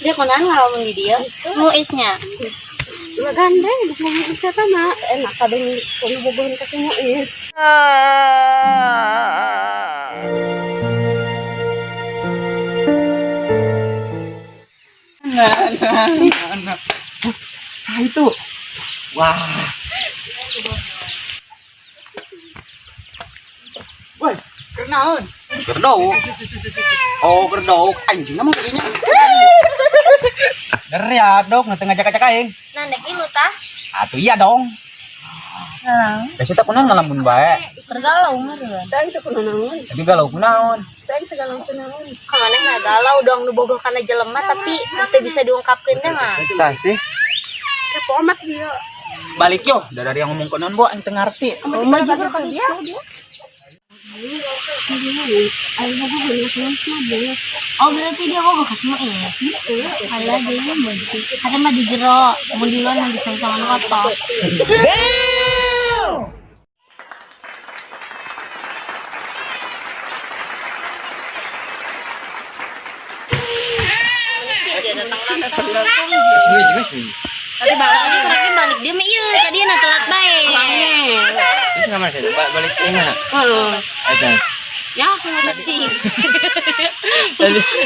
Dia konan ngalamun di dia. Muisnya. Maganda, di sa tama. Enak ka din kung bubuhin kasi mo is. Anak. Saya itu. Wah. Woi, kernaon? Kerdau. Oh, kerdau. Anjing naman kayaknya. Deriak dong, nanti ngajak-ngajak aing. Nandek ilu tah? Atuh iya dong. Kasih tak kunaon ngalamun bae. Tergalau mah kan. Dahil ito ko na naman. Tapi galau kunaon. Dahil ito galang ko naman. Kemana nggak galau dong nu bogoh kana jelema tapi teu bisa diungkapkeun teh mah. Sa sih. Kapomat dia. Balik yo, dari yang ngomong konon bo aing teu ngarti. Oh, mah juga kan dia. Oh berarti dia bogoh ka semua ini sih. Kayak dia mah kata mah di jero, mun di luar mah dicengcangan kotor. Dia datang. Semua juga sih. Tadi kerangnya balik dia mah iya tadi na telat bae. Terus kamar saya balik ini mana? Oo. Aja. Ya, ako na Sih.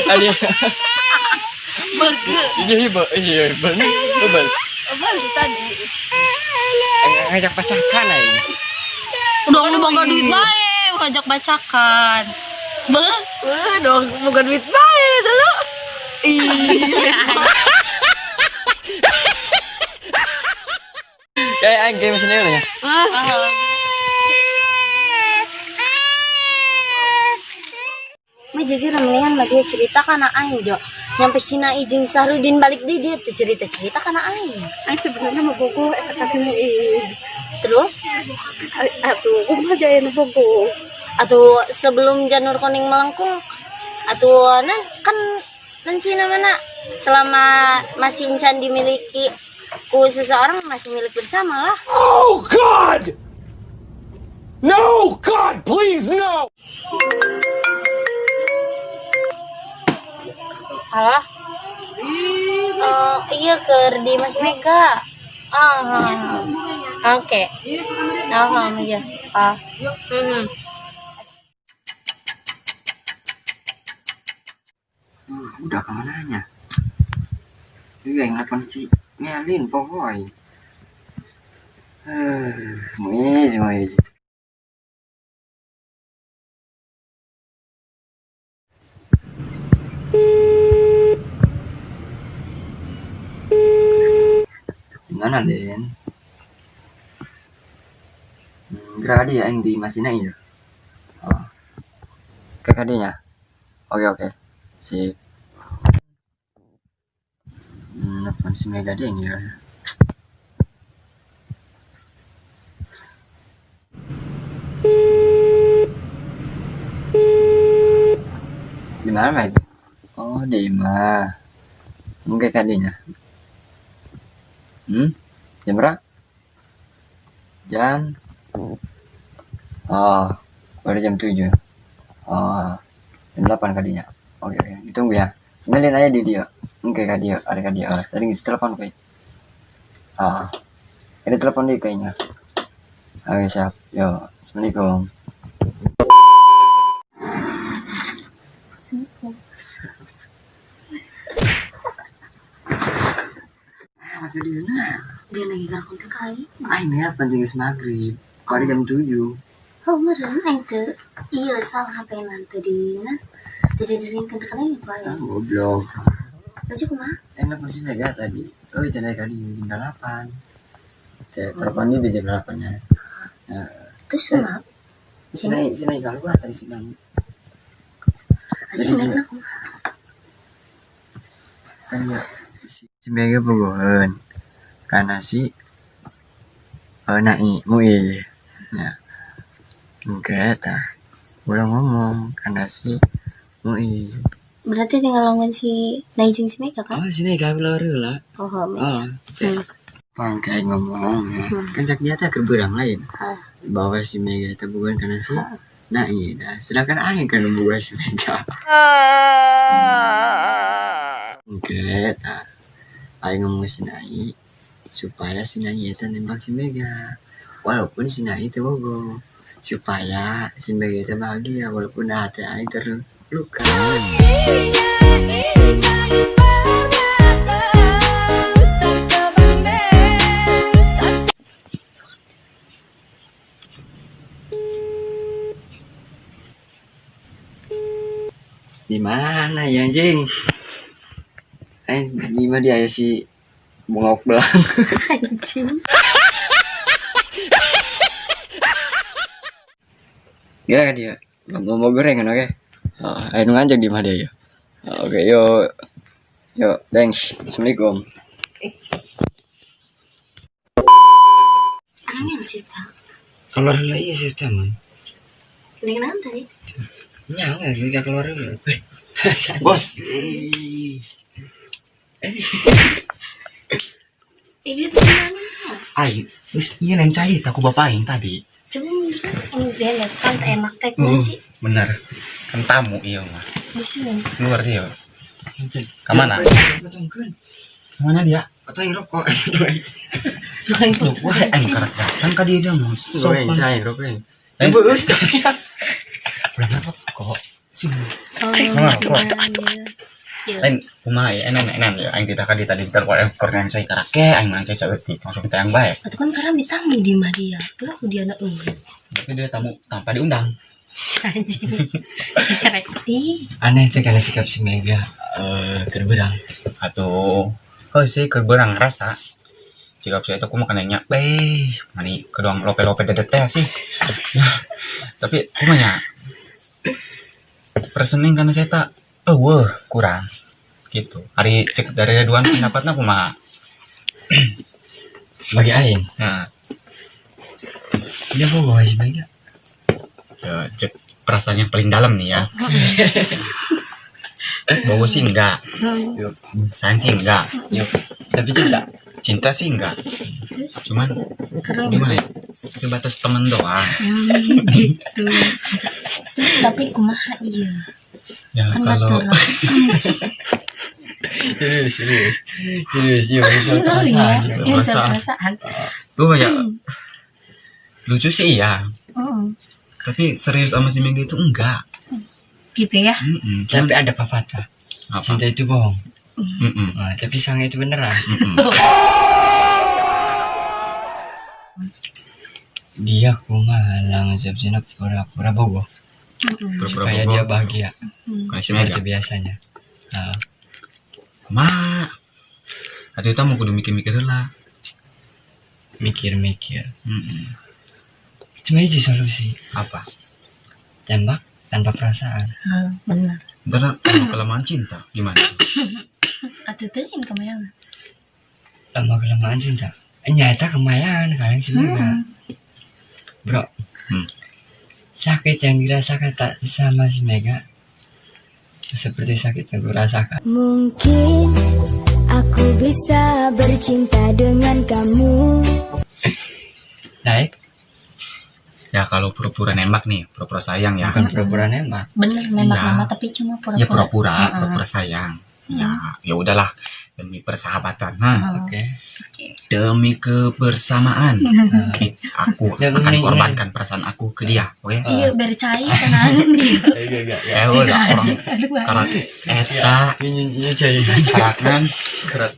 Ali. Bege. Iya, bebal. Abal tadi. Ngajak pacakan aing. Udah nu boga duit bae, ngajak bacakan. Beuh. Dong, bukan duit bae dulu. Kayak aing game sini ya. Mah jadi remehan lah dia cerita kana aing jo. Nyampe sina izin Sahrudin balik dia tuh cerita kana aing. Ay, sebenarnya mabogo. Ito kasi mo Terus Atuh, kumaha jaya na bogo. atau sebelum janur kuning melengkung atau kan sina mana selama masih incan dimiliki ku seseorang masih milik bersama lah. Oh God! No, God, please no! Alah. Iya ker di Mas Mega. Oke. Paham aja. Udah kemananya? Iya, ngapain sih? Ngelin pokoknya. Muiz. Gimana, Den? Geradi ya yang di Masina ya? Oh. Ke kadinya? Oke. Sip. Nelfon si Mega dia ya. Di mana, Meg? Oh, di mana? Mungkin kadinya. Jam berapa? Jam baru jam 7. Jam 8 kadinya. Oke. Ditunggu ya. Semelin aja di dia. Oke, kak dia. Tadi ngisi telepon kayaknya. Ada telepon dia kayaknya. Oke, siap. Yo, Assalamualaikum. Dia lagi garong teh kai. Ini penting maghrib. Pada jam 7. Oh meren aing teu ieu salah HP nanti di tadi diringkeun teh kana gitu aya. Goblok. Laju kumaha? Nelfon si Mega tadi. Oh, jam kali jam 8. Teleponnya di jam 8 ya. Terus kumaha? Sini keluar tadi sini. Aja naik na kumaha? Kan si Mega bogohan. Karena si Muiz. Ya. Enggak tah. Udah ngomong karena si Muiz. Berarti tinggal lawan si Naijing si Mega kan? Oh, sini gak keluar lah. Oh, Mega. Pangkai ngomong ya. Kan cak dia teh berang lain. Bahwa si Mega itu bukan karena si Sedangkan aing kan membuat si Mega. Oke, tak. Ayo ngomong si Nai supaya si Nai itu nembak si Mega. Walaupun si Nai itu bogo. Supaya si Mega itu bahagia walaupun hati Aing terluka. Di mana ya anjing? Di mana dia ya si bengok belang? Anjing. Kira kan dia mau gorengan oke? Ayo ngajak di mana dia ya? Oke, yo, thanks. Assalamualaikum. Angin sih tak. Keluar dulu iya sih teman. Kelingan tadi. Jangan kita keluar dulu. Bos. Ini tuh gimana? Ay, wis iya neng cahit aku bapain tadi. Cuma ini dia lihat kan enak kayak nasi. Bener. Kan tamu iya mah. Musuh. Keluar dia. Kemana? Kemana dia? Atau yang rokok? Loh, wah, ayo karat datang ka dia mah. Sopan. Saya rokok. Bus. Udah kok. Sini. Lain kumaha ya enak ya aing titah ka di tadi tel korean saya karake aing mah saya saweti langsung kita yang baik. Itu kan karena ditamu di mah dia. Lah dia anak Berarti dia tamu tanpa diundang. anjing. Disereti. Aneh teh karena sikap si Mega kerberang. Atuh, oh sih kerberang rasa. Sikap saya itu aku makan nanya, mani kedua lope-lope dedet teh sih. Tapi kumanya persening karena saya tak, kurang gitu. Hari cek dari Ridwan pendapatnya kumaha. Sebagai aing. Nah, Dia bawa si Mega. ya, cek perasaan yang paling dalam nih ya. Bawa sih enggak, Yuk, sayang sih enggak, yuk. Tapi cinta sih enggak. Cuman Keren. gimana ya? Sebatas temen doang. Gitu. Terus tapi kumaha iya. Ya Kan kalau serius, yuk. Oh iya, Perasaan. bisa perasaan. gue ya lucu sih ya, tapi serius sama si Mega itu enggak. Gitu ya. Cuman Tapi ada pepatah. apa? Cinta itu bohong. Mm-mm. Nah, tapi sang itu beneran. Mm-mm. Dia kumalang siap-siap pura-pura bogoh Pura-pura supaya bogoh. dia bahagia. Kayak si Mega. Seperti biasanya. Nah, Kumaha? Atau itu mau kudu mikir-mikir lah. mikir-mikir. Cuma itu solusi. Apa? Tembak tanpa perasaan. Benar. Ntar kalau kelemahan cinta gimana? Atuh teuing kemayangan. Lama kelamaan cinta. Nyata kemayan kalian sih Bro. Sakit yang dirasakan tak sama si Mega seperti sakit yang gue rasakan. Mungkin aku bisa bercinta dengan kamu. Naik Ya kalau pura-pura nembak nih, pura-pura sayang ya. bukan pura-pura nembak. Bener nembak Iya. nama tapi cuma Ya pura-pura. pura-pura sayang. Ya udahlah demi persahabatan. Nah, Oke. demi kebersamaan. Aku akan korbankan perasaan aku ke dia. Oke? Iya bercai tenan. Udah orang karat eta Ini cai. karatnan karat.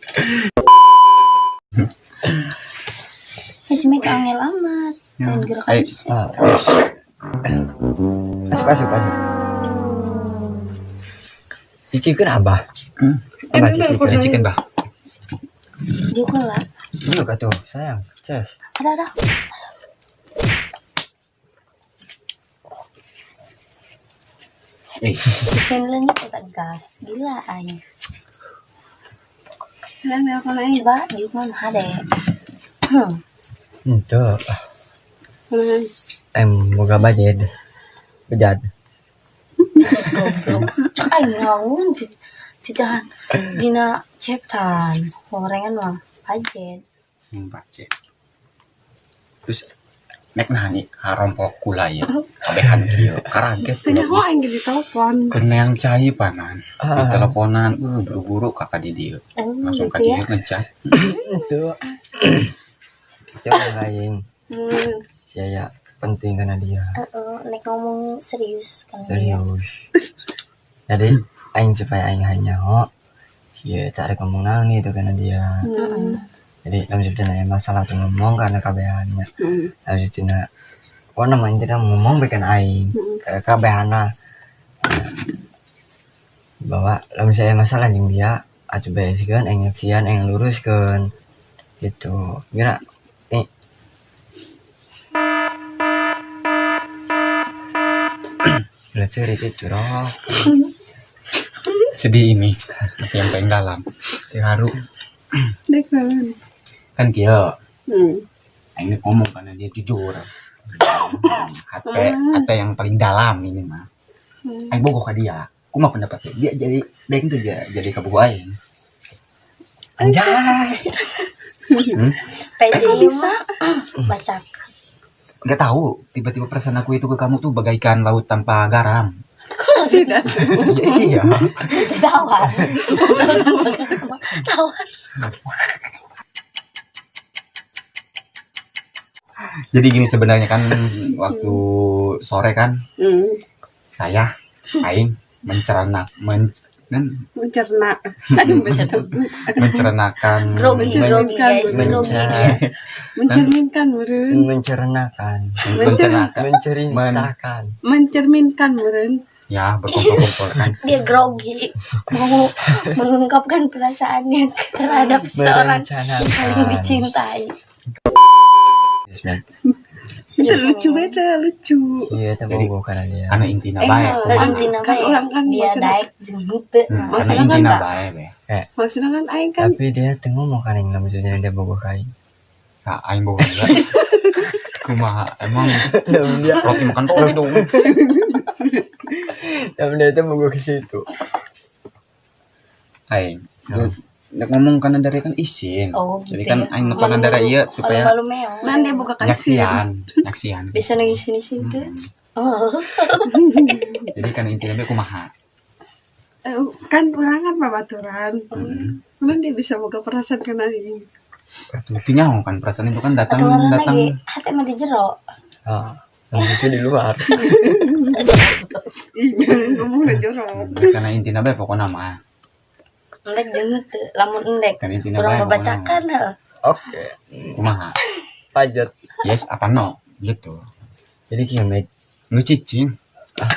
Si Mega angel amat. Main gerakan bisa. Masuk. Cici kan abah. Abah cici. Cikin bah. Juga lah. Yuk atuh, sayang. Ces. Ada. Kusen lenyap tak gas. Gila aing. Kalian nelfon aing. Coba diuk mah hade. Itu. Kalian Moga budget. Bejat. Goblok. Cek aing ngawun cicahan. Dina cetan. Gorengan mah pajet. Baca. Terus nek nah nih harompok kula ya kabehan kieu karaget Tidak mau yang di telepon. kena yang cai panan di teleponan buru-buru kakak di dia langsung ke dia ngechat Itu siapa lain saya penting karena dia Nek ngomong serius kan serius. Jadi aing supaya aing hanya dia cari ngomong nang itu karena dia. Jadi langsung tina masalah tuh ngomong karena kabehannya. Langsung tina namanya tidak ngomong bikin aing kabehana bahwa lamun saya masalah jeung dia atuh bereskeun aing nyaksian aing luruskeun gitu. Kira udah cerit itu roh sedih ini yang paling dalam terharu Dek banget. kan kia aing ngomong karena dia jujur hati yang paling dalam ini mah aing bogoh ka dia kumaha pendapatnya dia jadi deng tuh jadi kabogoh aing anjay PJ mah baca nggak tahu tiba-tiba perasaan aku itu ke kamu tuh bagaikan laut tanpa garam. Sudah. Iya. tawan Jadi gini sebenarnya kan waktu sore kan saya aing mencernakan grogi guys grogi dia Mencerminkan meren. Mencerminkan meren. ya berkumpul-kumpul kan dia grogi mau mengungkapkan perasaannya terhadap seorang yang paling dicintai. Sudah lucu beta lucu. iya tapi bogoh karena dia karena intina bae Intina kan orang kan dia maksudnya- daek jeung henteu karena intina bae be Maksudnya kan aing kan tapi dia tuh ngomong kan yang maksudnya dia bogoh kain sa aing bogoh juga kumaha emang roti makan roti dong tapi dia tuh bogoh ke situ aing nek ngomong karena dari kan izin Oh, jadi gitu kan ya. aing ngomong dari ieu supaya malu meong nanti buka kasih. nyaksian bisa nangis sini tuh jadi kan intinya be kumaha Kan orang kan babaturan. Nanti bisa buka perasaan kena ini. itu nyaho kan perasaan itu kan datang atau orang lagi hati mah di jero yang susu di luar Iya, ngomong udah jorok. karena intinya be pokoknya mah endek jeung henteu lamun endek kan intinya urang bae membacakan heuh oke kumaha lanjut yes apa no gitu jadi gimana nu cicing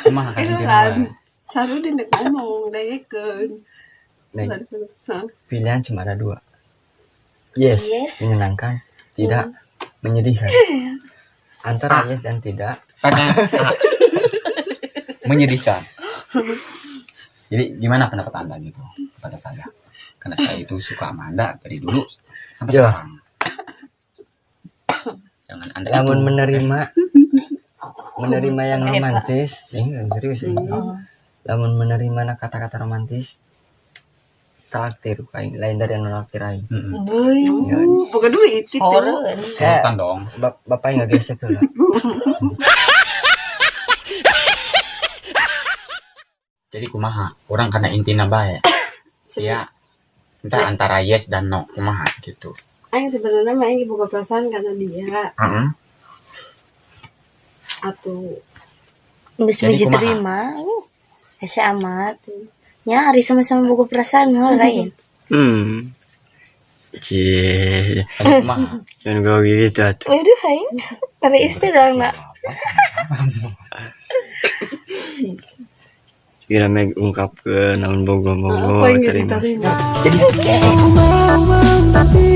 kumaha kan Itu intinya kan. bae Saru dia nek ngomong, dayekeun. Meg, Hah? pilihan cuma ada dua yes, Yes. menyenangkan tidak menyedihkan antara yes dan tidak pada menyedihkan jadi gimana pendapat anda gitu kepada saya karena saya itu suka sama anda dari dulu sampai Ya. sekarang jangan anda namun itu menerima yang romantis ini serius ini namun menerima kata-kata romantis traktir kain lain dari yang nolaktir aing Boy, ya, Bukan duit itu. horor. sorotan dong bapak nggak gesek lah jadi kumaha orang karena intina bae ya entah antara yes dan no kumaha gitu Aing sebenarnya mah aing buka perasaan karena dia atau Bisa Jadi biji kumaha? terima. Ese amat. Ya, hari sama-sama buku perasaan hal lain. cie kan kumaha jangan grogi gitu atuh Waduh, hai. Dari istri doang, Nak. kira meg ungkap ke namun bogo apa yang terima diterima. jadi Aku mau tapi